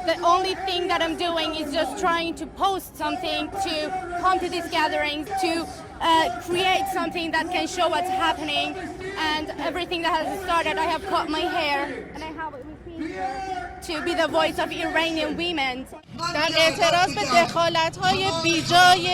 The only thing that I'm doing is just trying to post something, to come to these gatherings, to create something that can show what's happening, and everything that has started. I have cut my hair and I have it with me to be the voice of Iranian women. در اعتراض به دخالت‌های بیجای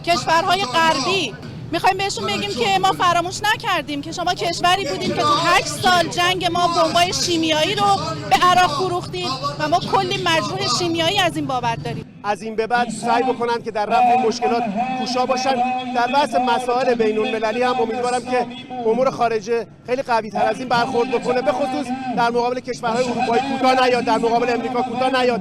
کشورهای غربی میخوایم بهشون بگیم که ما فراموش نکردیم که شما کشوری بودیم که تو 8 سال جنگ ما بمبای شیمیایی رو به عراق فروختیم و ما کلی مجروح شیمیایی از این بابت داریم. از این به بعد سعی بکنن که در رفع مشکلات کوشا باشن. در بحث مسائل بین المللی هم امیدوارم که امور خارجه خیلی قوی تر از این برخورد بکنه، به خصوص در مقابل کشورهای اروپایی کوتاه نیاد، در مقابل امریکا کوتاه نیاد.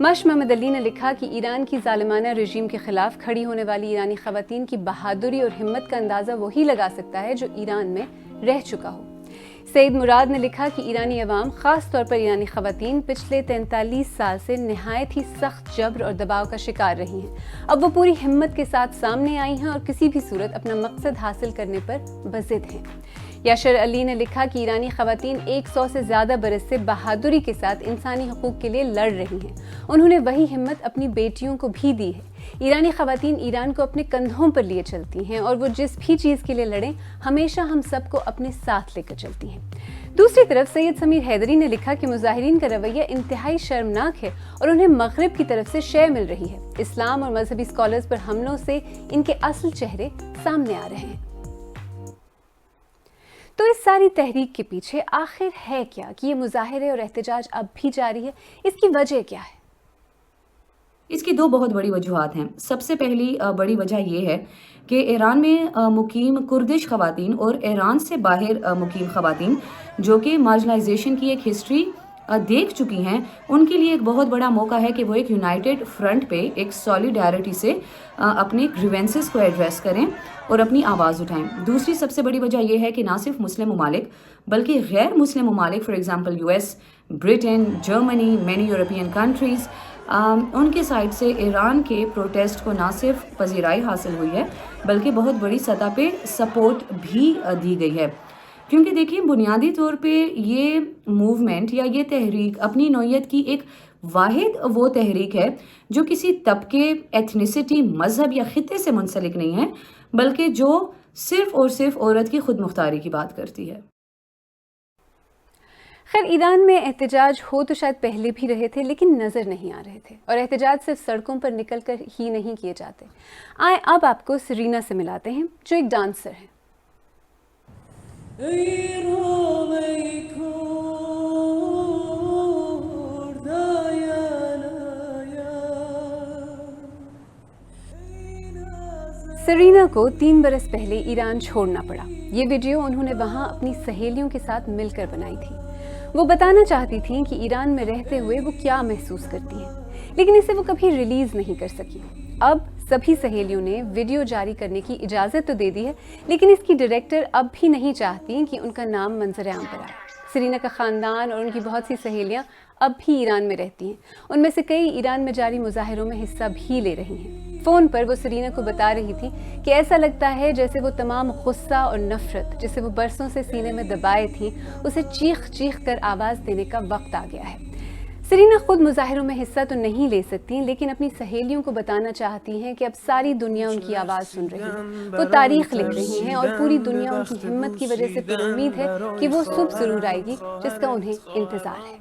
مش محمد علی نے لکھا کہ ایران کی ظالمانہ رژیم کے خلاف کھڑی ہونے والی ایرانی خواتین کی بہادری اور ہمت کا اندازہ وہی لگا سکتا ہے جو ایران میں رہ چکا ہو۔ سعید مراد نے لکھا کہ ایرانی عوام، خاص طور پر ایرانی خواتین، پچھلے 43 سال سے نہایت ہی سخت جبر اور دباؤ کا شکار رہی ہیں۔ اب وہ پوری ہمت کے ساتھ سامنے آئی ہیں اور کسی بھی صورت اپنا مقصد حاصل کرنے پر بضد ہیں۔ یاشر علی نے لکھا کہ ایرانی خواتین 100 سے زیادہ برس سے بہادری کے ساتھ انسانی حقوق کے لیے لڑ رہی ہیں۔ انہوں نے وہی ہمت اپنی بیٹیوں کو بھی دی ہے۔ ایرانی خواتین ایران کو اپنے کندھوں پر لیے چلتی ہیں اور وہ جس بھی چیز کے لیے لڑیں ہمیشہ ہم سب کو اپنے ساتھ لے کر چلتی ہیں۔ دوسری طرف سید سمیر حیدری نے لکھا کہ مظاہرین کا رویہ انتہائی شرمناک ہے اور انہیں مغرب کی طرف سے شے مل رہی ہے۔ اسلام اور مذہبی اسکالرز پر حملوں سے ان کے اصل چہرے سامنے آ رہے ہیں۔ تو اس ساری تحریک کے پیچھے آخر ہے کیا کہ یہ مظاہرے اور احتجاج اب بھی جاری ہے؟ اس کی وجہ کیا ہے؟ اس کی دو بہت بڑی وجوہات ہیں۔ سب سے پہلی بڑی وجہ یہ ہے کہ ایران میں مقیم کردش خواتین اور ایران سے باہر مقیم خواتین جو کہ مارجنائزیشن کی ایک ہسٹری دیکھ چکی ہیں، ان کے لیے ایک بہت بڑا موقع ہے کہ وہ ایک یونائٹڈ فرنٹ پہ ایک سولیڈیرٹی سے اپنے گریونسز کو ایڈریس کریں اور اپنی آواز اٹھائیں۔ دوسری سب سے بڑی وجہ یہ ہے کہ نہ صرف مسلم ممالک بلکہ غیر مسلم ممالک، for example US، Britain, Germany, many European countries, ان کے سائڈ سے ایران کے پروٹیسٹ کو نہ صرف پذیرائی حاصل ہوئی ہے بلکہ بہت بڑی سطح پہ سپورٹ بھی دی گئی ہے۔ کیونکہ دیکھیں، بنیادی طور پہ یہ موومنٹ یا یہ تحریک اپنی نوعیت کی ایک واحد وہ تحریک ہے جو کسی طبقے، ایتھنیسٹی، مذہب یا خطے سے منسلک نہیں ہے، بلکہ جو صرف اور صرف عورت کی خود مختاری کی بات کرتی ہے۔ خیر، ایران میں احتجاج ہو تو شاید پہلے بھی رہے تھے لیکن نظر نہیں آ رہے تھے، اور احتجاج صرف سڑکوں پر نکل کر ہی نہیں کیے جاتے۔ آئیں اب آپ کو سرینا سے ملاتے ہیں جو ایک ڈانسر ہے۔ سرینا کو 3 برس پہلے ایران چھوڑنا پڑا۔ یہ ویڈیو انہوں نے وہاں اپنی سہیلیوں کے ساتھ مل کر بنائی تھی۔ وہ بتانا چاہتی تھیں کہ ایران میں رہتے ہوئے وہ کیا محسوس کرتی ہیں، لیکن اسے وہ کبھی ریلیز نہیں کر سکی۔ اب سبھی سہیلیوں نے ویڈیو جاری کرنے کی اجازت تو دے دی ہے، لیکن اس کی ڈائریکٹر اب بھی نہیں چاہتی کہ ان کا نام منظر عام پر آئے۔ سرینا کا خاندان اور ان کی بہت سی سہیلیاں اب بھی ایران میں رہتی ہیں۔ ان میں سے کئی ایران میں جاری مظاہروں میں حصہ بھی لے رہی ہیں۔ فون پر وہ سرینا کو بتا رہی تھی کہ ایسا لگتا ہے جیسے وہ تمام غصہ اور نفرت جسے وہ برسوں سے سینے میں دبائے تھیں، اسے چیخ چیخ کر آواز دینے کا وقت آ گیا ہے۔ سرینا خود مظاہروں میں حصہ تو نہیں لے سکتی، لیکن اپنی سہیلیوں کو بتانا چاہتی ہیں کہ اب ساری دنیا ان کی آواز سن رہی ہے، وہ تاریخ لکھ رہی ہیں اور پوری دنیا ان کی ہمت کی وجہ سے پر امید ہے کہ وہ صبح ضرور آئے گی جس کا انہیں انتظار ہے۔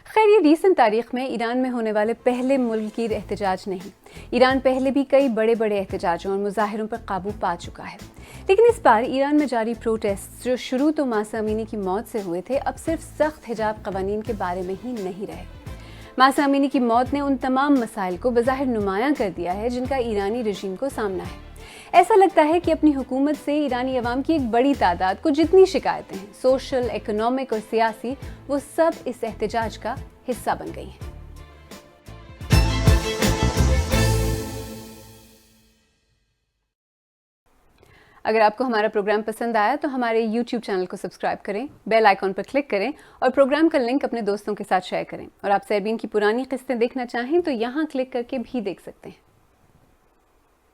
خیر، یہ ریسنٹ تاریخ میں ایران میں ہونے والے پہلے ملکی احتجاج نہیں۔ ایران پہلے بھی کئی بڑے بڑے احتجاجوں اور مظاہروں پر قابو پا چکا ہے، لیکن اس بار ایران میں جاری پروٹیسٹ جو شروع تو ماسا امینی کی موت سے ہوئے تھے، اب صرف سخت حجاب قوانین کے بارے میں ہی نہیں رہے۔ ماسا امینی کی موت نے ان تمام مسائل کو بظاہر نمایاں کر دیا ہے جن کا ایرانی رژیم کو سامنا ہے۔ ایسا لگتا ہے کہ اپنی حکومت سے ایرانی عوام کی ایک بڑی تعداد کو جتنی شکایتیں ہیں، سوشل، اکنامک اور سیاسی، وہ سب اس احتجاج کا حصہ بن گئی ہیں۔ اگر آپ کو ہمارا پروگرام پسند آیا تو ہمارے YouTube چینل کو سبسکرائب کریں، بیل آئیکن پر کلک کریں اور پروگرام کا لنک اپنے دوستوں کے ساتھ شیئر کریں۔ اور آپ سیربین کی پرانی قسطیں دیکھنا چاہیں تو یہاں کلک کر کے بھی دیکھ سکتے ہیں۔